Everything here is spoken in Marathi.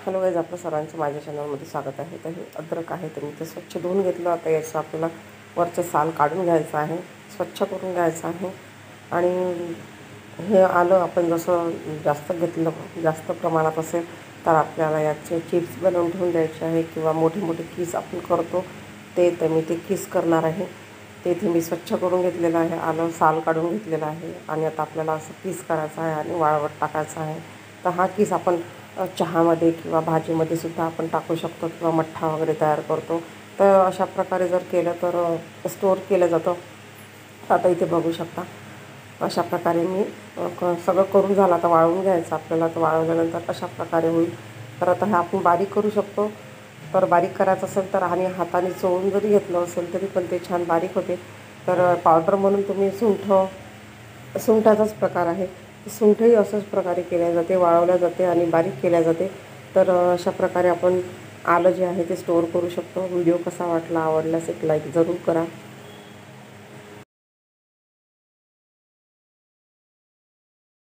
हॅलो गाईज, आपलं सर्वांचं माझ्या चॅनलमध्ये स्वागत आहे. तर हे अद्रक आहे, तर मी ते स्वच्छ धुवून घेतलं. आता याचं आपल्याला वरचं साल काढून घ्यायचं आहे, स्वच्छ करून घ्यायचं आहे. आणि हे आलं आपण जसं जास्त घेतलं, जास्त प्रमाणात असेल तर आपल्याला याचे चिप्स बनवून ठेवून द्यायचे आहे, किंवा मोठे मोठे किस आपण करतो ते. तर मी ते किस करणार आहे. ते इथे मी स्वच्छ करून घेतलेलं आहे, आलं साल काढून घेतलेलं आहे. आणि आता आपल्याला असं किस करायचं आहे आणि वाळवट टाकायचं आहे. तर हा किस आपण चहामध्ये किंवा भाजीमध्ये सुद्धा आपण टाकू शकतो, किंवा मठ्ठा वगैरे तयार करतो. तर अशा प्रकारे जर केलं तर स्टोअर केलं जातं. आता इथे बघू शकता, अशा प्रकारे मी सगळं करून झालं. आता वाळवून घ्यायचं आपल्याला. तर वाळवल्यानंतर अशा प्रकारे होईल. तर आता हे आपण बारीक करू शकतो. तर बारीक करायचं असेल तर आणि हाताने चोळून जरी घेतलं असेल तरी पण ते छान बारीक होते. तर पावडर म्हणून तुम्ही सुंठाचाच प्रकार आहे. सुंठही अशाच प्रकारे केल्या जाते, वाळवल्या जाते आणि बारीक केल्या जाते. तर अशा प्रकारे आपण आलं जे आहे ते स्टोअर करू शकतो. व्हिडिओ कसा वाटला, आवडल्यास एक लाईक जरूर करा.